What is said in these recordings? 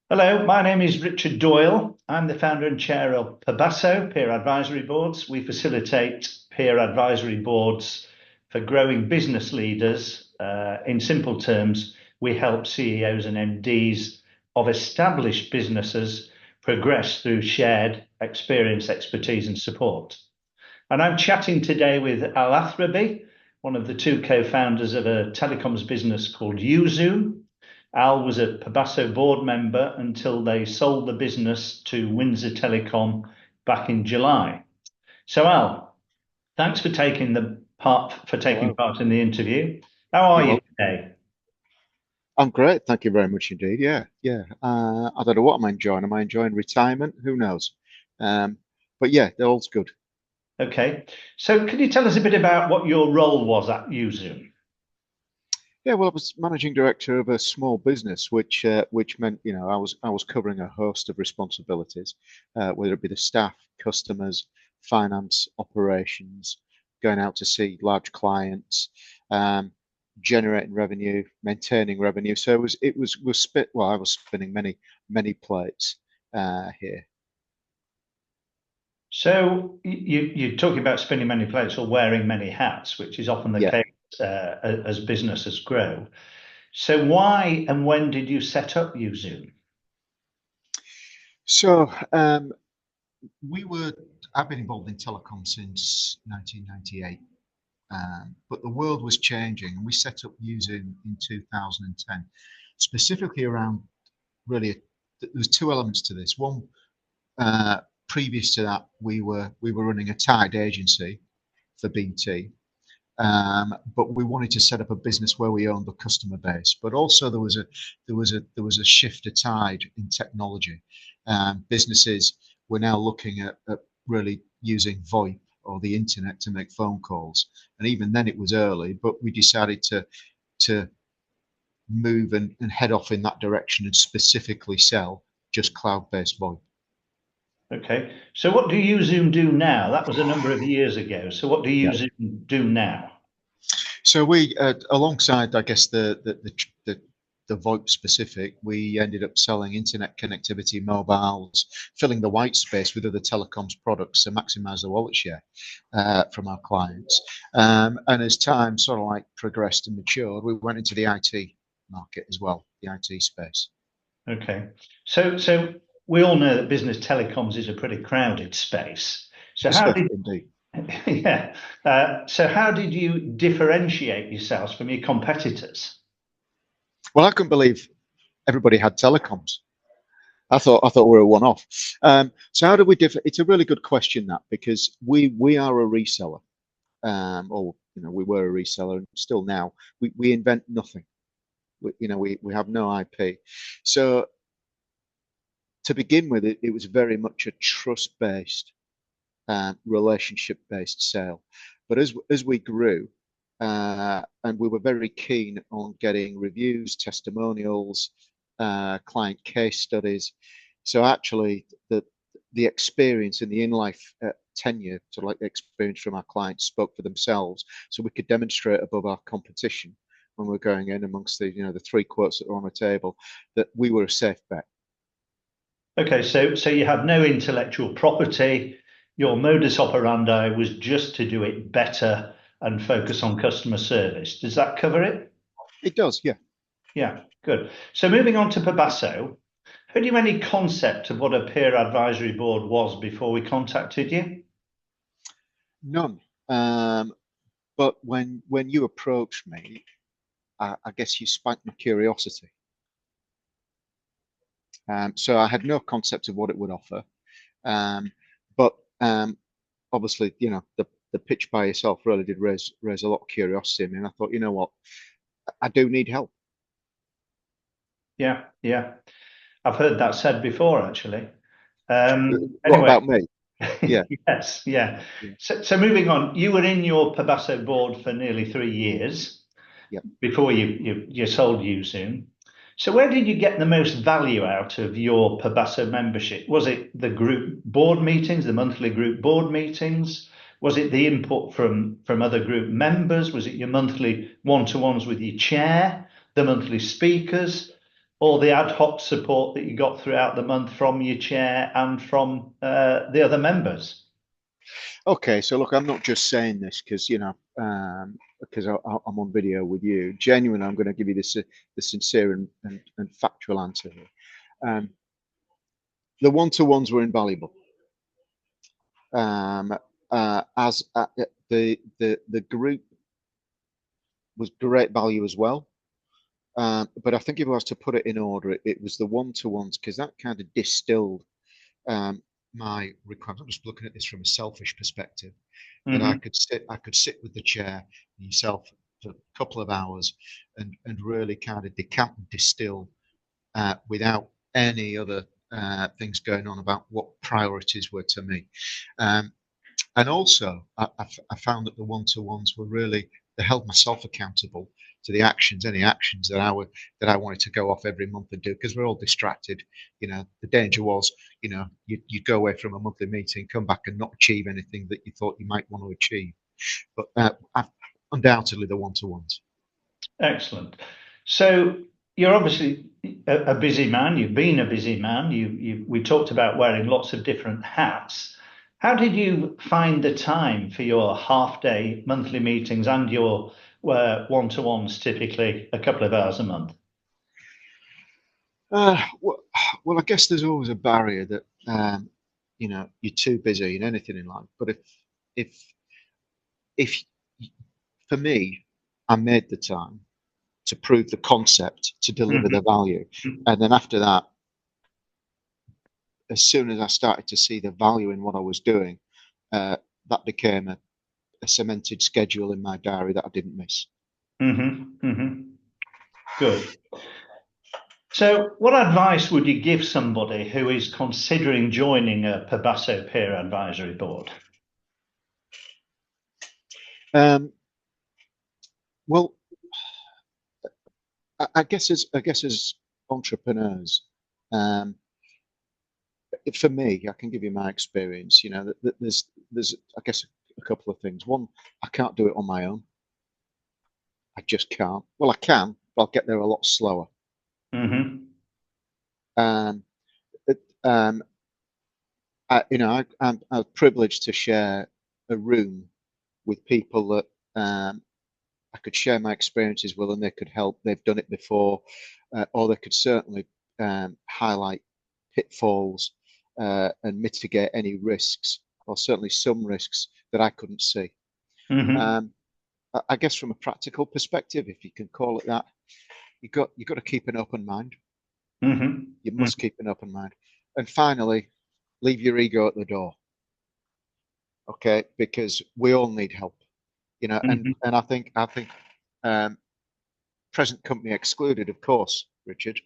Hello, my name is Richard Doyle. I'm the founder and chair of Pabasso Peer Advisory Boards. We facilitate peer advisory boards for growing business leaders. In simple terms, we help CEOs and MDs of established businesses progress through shared experience, expertise, and support. And I'm chatting today with Athraby, one of the two co-founders of a telecoms business called Yoozoom. Al was a Pabasso board member until they sold the business to Windsor Telecom back in July. So Al, thanks for taking Hello. part in the interview. How are You're you welcome. today? I'm great. Thank you very much indeed. Yeah, yeah. I don't know what I'm enjoying. Am I enjoying retirement? Who knows? Um, but yeah, all's good. Okay. So can you tell us a bit about what your role was at Yoozoom? Yeah, well, I was managing director of a small business, which meant I was covering a host of responsibilities, whether it be the staff, customers, finance, operations, going out to see large clients, um, generating revenue, maintaining revenue. So it was spit. Well, I was spinning many plates here. So you're talking about spinning many plates or wearing many hats, which is often the Yeah. case as businesses grow. So why and when did you set up Yoozoom? So we were. I've been involved in telecom since 1998. But the world was changing, and we set up using in 2010, specifically around really. There's two elements to this. One, previous to that, we were running a tied agency for BT, but we wanted to set up a business where we owned the customer base. But also there was a shift to tide in technology. Businesses were now looking at really using VoIP or the internet to make phone calls. And even then it was early, but we decided to move and head off in that direction and specifically sell just cloud-based VoIP. Okay. So what do Yoozoom do now? That was a number of years ago. So what do Yeah. Yoozoom do now? So we, alongside, I guess the VoIP specific, we ended up selling internet connectivity, mobiles, filling the white space with other telecoms products to maximise the wallet share from our clients. And as time sort of like progressed and matured, we went into the IT market as well, the IT space. Okay. So we all know that business telecoms is a pretty crowded space. So how did Indeed. yeah. So how did you differentiate yourselves from your competitors? Well, I couldn't believe everybody had telecoms. I thought we were a one-off. So how do we differ? It's a really good question that because we are a reseller, or we were a reseller, and still now we invent nothing. We have no IP. So to begin with, it was very much a trust-based, relationship-based sale. But as we grew, and we were very keen on getting reviews, testimonials, client case studies. So actually, the experience in the in-life tenure, sort of like the experience from our clients, spoke for themselves. So we could demonstrate above our competition when we're going in amongst the three quotes that are on the table that we were a safe bet. Okay, so you had no intellectual property. Your modus operandi was just to do it better and focus on customer service. Does that cover it? It does, yeah. Yeah, good. So moving on to Pabasso, had you any concept of what a peer advisory board was before we contacted you? None. But when you approached me, I guess you spiked my curiosity. So I had no concept of what it would offer. Um, but obviously, the pitch by yourself really did raise a lot of curiosity in me. And I thought, you know what, I do need help. Yeah, yeah. I've heard that said before, actually. What Anyway, about me? Yeah, yes, yeah. yeah, So moving on, you were in your Pabasso board for nearly 3 years yeah. before you sold Yoozoom. So where did you get the most value out of your Pabasso membership? Was it the group board meetings, the monthly group board meetings? Was it the input from other group members? Was it your monthly one-to-ones with your chair, the monthly speakers? all the ad hoc support that you got throughout the month from your chair and from the other members. Okay, so look, I'm not just saying this because because I'm on video with you. Genuinely, I'm going to give you the sincere and factual answer here. The one-to-ones were invaluable. As the group was great value as well. But I think if I was to put it in order, it was the one-to-ones because that kind of distilled my requirements. I'm just looking at this from a selfish perspective. That I could sit with the chair and yourself for a couple of hours and really kind of decamp and distill without any other things going on about what priorities were to me. And also, I found that the one-to-ones were really, they held myself accountable to the actions, any actions that I wanted to go off every month and do, because we're all distracted. The danger was, you'd go away from a monthly meeting, come back and not achieve anything that you thought you might want to achieve. But undoubtedly the one-to-ones. Excellent. So you're obviously a busy man. You've been a busy man. We talked about wearing lots of different hats. How did you find the time for your half-day monthly meetings and your one-to-ones, typically a couple of hours a month? Well, I guess there's always a barrier that you're too busy in anything in life. But if for me, I made the time to prove the concept, to deliver the value, and then after that, as soon as I started to see the value in what I was doing, that became a cemented schedule in my diary that I didn't miss. Good. So, what advice would you give somebody who is considering joining a Pabasso peer advisory board? Well, I guess as entrepreneurs, for me, I can give you my experience. There's I guess a couple of things. One, I can't do it on my own. I just can't. Well, I can, but I'll get there a lot slower. Um, I'm privileged to share a room with people that I could share my experiences with, and they could help. They've done it before, or they could certainly highlight pitfalls and mitigate any risks, or certainly some risks that I couldn't see. I guess from a practical perspective, if you can call it that, you've got to keep an open mind. You must keep an open mind. And finally, leave your ego at the door. Okay, because we all need help, and I think present company excluded, of course, Richard.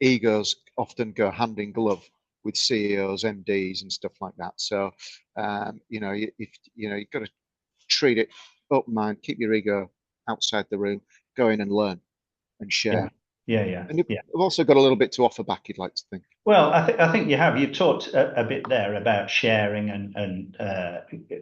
Egos often go hand in glove with CEOs, MDs, and stuff like that. So, you've got to treat it open mind, keep your ego outside the room, go in and learn and share. Yeah. And you've also got a little bit to offer back, you'd like to think. Well, I think you have. You talked a bit there about sharing and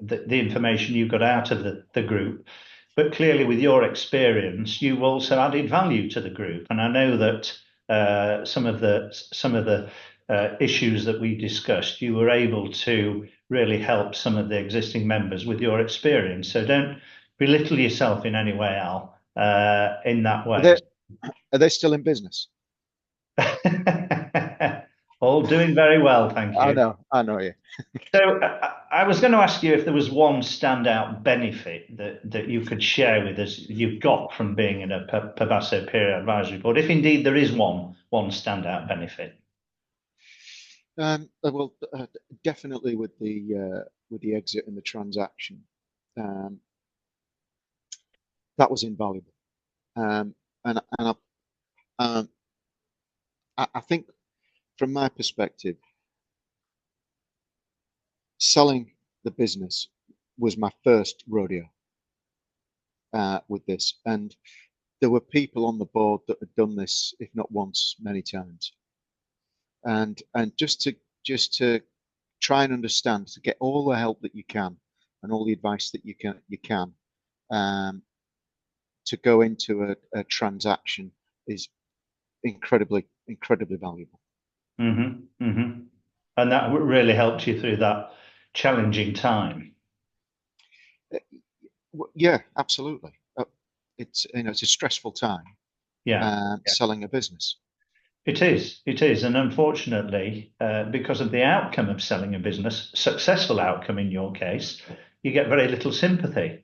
the information you got out of the group, but clearly with your experience, you've also added value to the group. And I know that some of the issues that we discussed, you were able to really help some of the existing members with your experience. So don't belittle yourself in any way, Al, in that way. Are they still in business? All doing very well, thank you. I know you. So I was going to ask you if there was one standout benefit that you could share with us you've got from being in a Pabasso peer advisory board, if indeed there is one standout benefit. Well, definitely with the exit and the transaction, that was invaluable, and I think from my perspective, selling the business was my first rodeo with this, and there were people on the board that had done this, if not once, many times, and just to try and understand, to get all the help that you can and all the advice that you can to go into a transaction is incredibly valuable. And that really helped you through that challenging time. Yeah, absolutely. It's a stressful time. Yeah. Selling a business. It is. And unfortunately, because of the outcome of selling a business, successful outcome in your case, you get very little sympathy.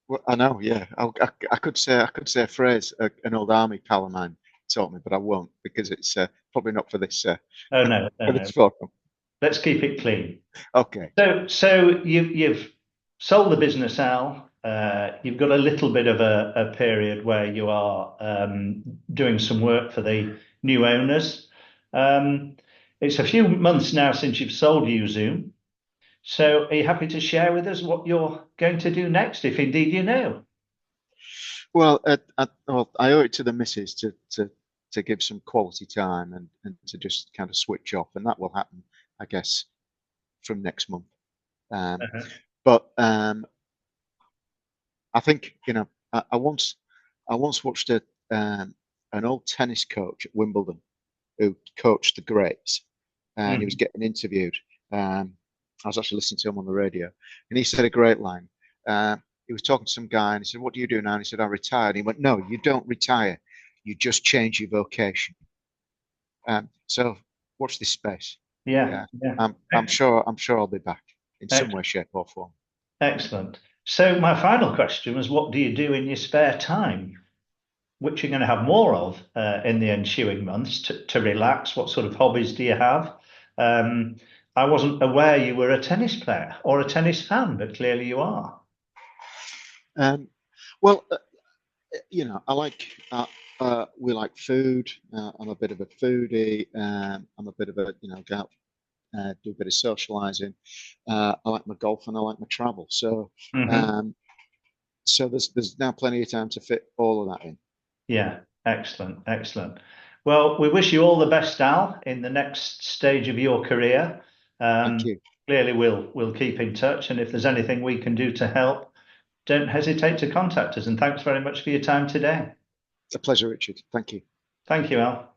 Well, I know, yeah. I could say a phrase an old army pal of mine taught me, but I won't because it's probably not for this Oh no, no, for no. this forum. Let's keep it clean. Okay. So you've sold the business, Al. You've got a little bit of a period where you are doing some work for the new owners. Um, it's a few months now since you've sold Yoozoom. So are you happy to share with us what you're going to do next, if indeed you know? Well, I owe it to the missus to give some quality time and to just kind of switch off, and that will happen, I guess, from next month. Uh-huh. But I think I once watched an old tennis coach at Wimbledon who coached the greats, and he was Mhm. getting interviewed. I was actually listening to him on the radio, and he said a great line. He was talking to some guy, and he said, "What do you do now?" And he said, "I retired." And he went, "No, you don't retire. You just change your vocation." So watch this space. Yeah, Yeah, yeah. I'm sure I'll be back in some way, Excellent. shape, or form. Excellent. So my final question was, what do you do in your spare time, which you're going to have more of in the ensuing months to relax? What sort of hobbies do you have? Um, I wasn't aware you were a tennis player or a tennis fan, but clearly you are. Um, well, I like we like food. I'm a bit of a foodie. I'm a bit of a go out, do a bit of socializing. I like my golf and I like my travel. So Hmm. um, there's now plenty of time to fit all of that in. Yeah, excellent, excellent. Well, we wish you all the best, Al, in the next stage of your career. Thank Um, you. clearly, we'll keep in touch, and if there's anything we can do to help, don't hesitate to contact us. And thanks very much for your time today. It's a pleasure, Richard. Thank you. Thank you, Al.